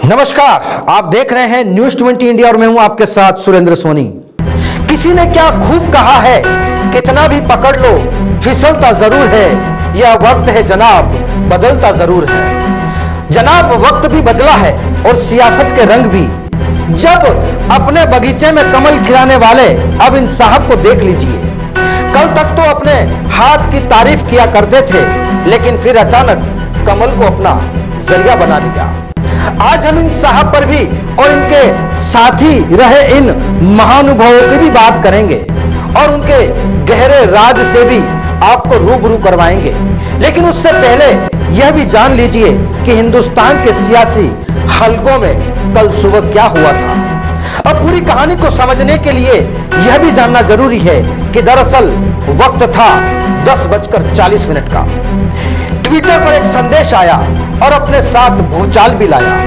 नमस्कार, आप देख रहे हैं न्यूज 20 इंडिया और मैं हूं आपके साथ सुरेंद्र सोनी। किसी ने क्या खूब कहा है, कितना भी पकड़ लो फिसलता जरूर है, यह वक्त है जनाब बदलता जरूर है। जनाब वक्त भी बदला है और सियासत के रंग भी। जब अपने बगीचे में कमल खिलाने वाले अब इन साहब को देख लीजिए। कल तक तो अपने हाथ की तारीफ किया करते थे, लेकिन फिर अचानक कमल को अपना जरिया बना लिया। आज हम इन साहब पर भी और इनके साथी रहे इन महानुभावों की भी बात करेंगे और उनके गहरे राज से भी आपको रूबरू करवाएंगे। लेकिन उससे पहले यह भी जान लीजिए कि हिंदुस्तान के सियासी हलकों में कल सुबह क्या हुआ था। अब पूरी कहानी को समझने के लिए यह भी जानना जरूरी है कि दरअसल वक्त था 10:40 का। ट्विटर पर एक संदेश आया और अपने साथ भूचाल भी लाया।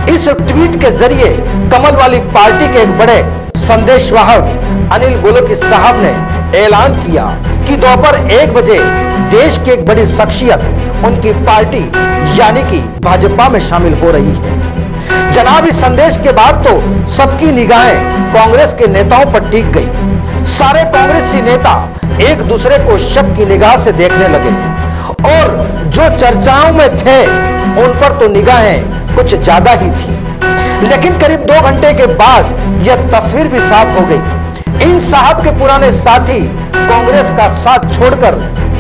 इस ट्वीट के जरिए कमल वाली पार्टी के एक बड़े संदेशवाहक अनिल बुलकी साहब ने ऐलान किया कि दोपहर 1 बजे देश की एक बड़ी शख्सियत उनकी पार्टी यानी कि भाजपा में शामिल हो रही है। जनाब इस संदेश के बाद तो सबकी निगाहें कांग्रेस के नेताओं पर टिक गई। सारे कांग्रेसी नेता एक दूसरे को शक की निगाह से देखने लगे और जो चर्चाओं में थे उन पर तो निगाहें कुछ ज्यादा ही थी। लेकिन करीब 2 घंटे के बाद यह तस्वीर भी साफ हो गई। इन साहब के पुराने साथी कांग्रेस का साथ छोड़कर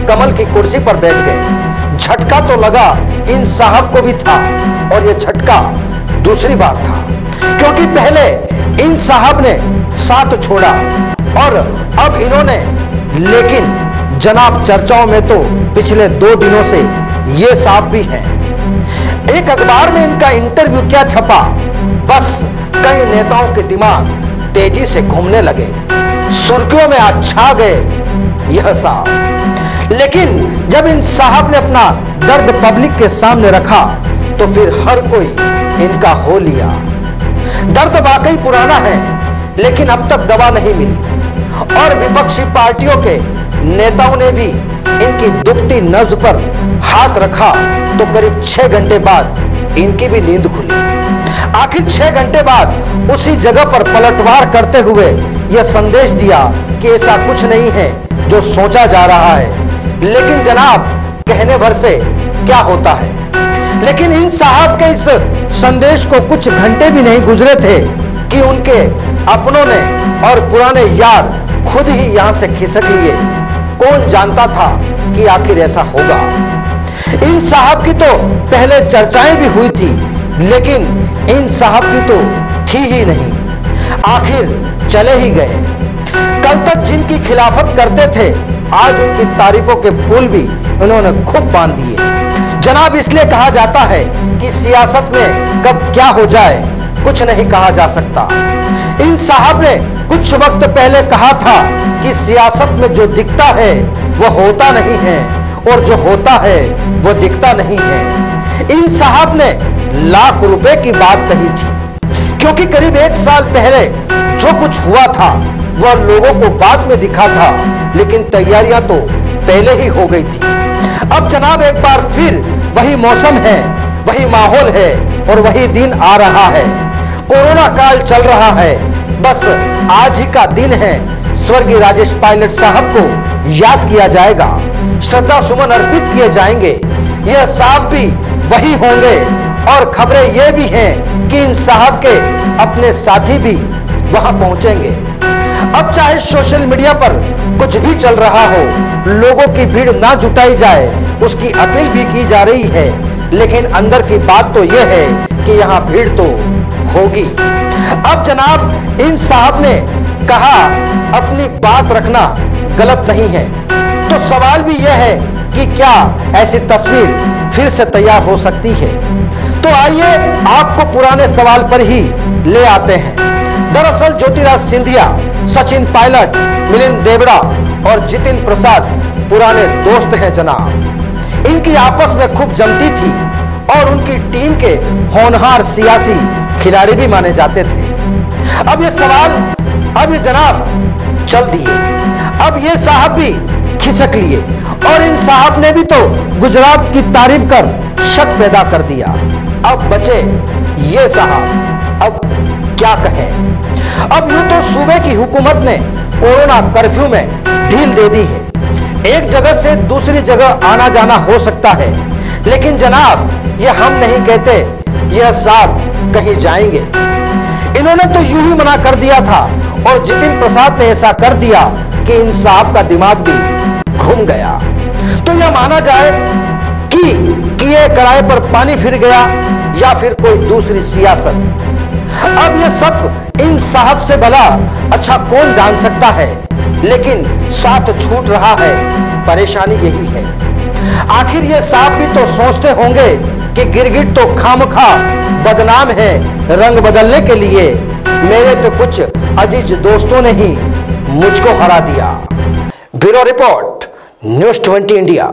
कमल की कुर्सी पर बैठ गए। झटका तो लगा इन साहब को भी था और यह झटका दूसरी बार था, क्योंकि पहले इन साहब ने साथ छोड़ा और अब इन्होंने। लेकिन जनाब चर्चाओं में तो पिछले 2 दिनों से ये साहब भी हैं। एक अखबार में इनका इंटरव्यू क्या छपा, बस कई नेताओं के दिमाग तेजी से घूमने लगे, सुर्खियों में आ छा गए यह साहब। लेकिन जब इन साहब ने अपना दर्द पब्लिक के सामने रखा तो फिर हर कोई इनका हो लिया। दर्द वाकई पुराना है, लेकिन अब तक दवा नहीं मिली और विपक्षी पार्टियों के नेताओं ने भी इनकी दुखती नब्ज पर हाथ रखा तो करीब 6 घंटे बाद इनकी भी नींद खुली। आखिर 6 घंटे बाद उसी जगह पर पलटवार करते हुए यह संदेश दिया कि ऐसा कुछ नहीं है जो सोचा जा रहा है। लेकिन जनाब कहने भर से क्या होता है। लेकिन इन साहब के इस संदेश को कुछ घंटे भी नहीं गुजरे थे कि उनके अपनों ने और पुराने यार खुद ही यहां से खिसक लिए। कौन जानता था कि आखिर ऐसा होगा। इन साहब की तो पहले चर्चाएं भी हुई थी, लेकिन इन साहब की तो थी ही नहीं, आखिर चले ही गए। कल तक जिनकी खिलाफत करते थे आज उनकी तारीफों के पुल भी उन्होंने खूब बांध दिए। जनाब इसलिए कहा जाता है कि सियासत में कब क्या हो जाए कुछ नहीं कहा जा सकता। इन साहब ने कुछ वक्त पहले कहा था कि सियासत में जो दिखता है वो होता नहीं है और जो होता है वो दिखता नहीं है। इन साहब ने लाख रुपए की बात कही थी, क्योंकि करीब 1 साल पहले जो कुछ हुआ था वह लोगों को बाद में दिखा था, लेकिन तैयारियां तो पहले ही हो गई थी। अब जनाब एक बार फिर वही मौसम है, वही माहौल है और वही दिन आ रहा है। कोरोना काल चल रहा है, बस आज ही का दिन है। स्वर्गीय राजेश पायलट साहब को याद किया जाएगा, श्रद्धा सुमन अर्पित किए जाएंगे। यह साहब भी वही होंगे और खबरें ये भी हैं कि इन साहब के अपने साथी भी वहां पहुंचेंगे। अब चाहे सोशल मीडिया पर कुछ भी चल रहा हो, लोगों की भीड़ ना जुटाई जाए उसकी अपील भी की जा रही है, लेकिन अंदर की बात तो यह है कि यहाँ भीड़ तो होगी। अब जनाब इन साहब ने कहा अपनी बात रखना गलत नहीं है, तो सवाल भी यह है कि क्या ऐसी तस्वीर फिर से तैयार हो सकती है। तो आइए आपको पुराने सवाल पर ही ले आते हैं। दरअसल ज्योतिराज सिंधिया, सचिन पायलट, मिलिंद देवड़ा और जितिन प्रसाद पुराने दोस्त हैं जनाब। इनकी आपस में खूब जमती थी और उनकी टीम के होनहार सियासी खिलाड़ी भी माने जाते थे। अब ये सवाल अब ये जनाब चल दिए, अब ये साहब भी खिसक लिए और इन साहब ने भी तो गुजरात की तारीफ कर शक पैदा कर दिया। अब बचे ये साहब अब क्या कहें। अब यूं तो सूबे की हुकूमत ने कोरोना कर्फ्यू में ढील दे दी है। एक जगह से दूसरी जगह आना जाना हो सकता है, लेकिन जनाब ये हम नहीं कहते, यह साहब कहीं जाएंगे। इन्होंने तो यूं ही मना कर दिया था और जितिन प्रसाद ने ऐसा कर दिया कि इन साहब का दिमाग भी घूम गया। तो यह माना जाए कि किए कराए पर पानी फिर गया या फिर कोई दूसरी सियासत। अब यह सब इन साहब से भला अच्छा कौन जान सकता है, लेकिन साथ छूट रहा है, परेशानी यही है। आखिर ये साहब भी तो सोचते होंगे कि गिरगिट तो खामखा बदनाम है रंग बदलने के लिए। मेरे तो कुछ अजीज दोस्तों ने ही मुझको हरा दिया। Bureau report, news 20 India.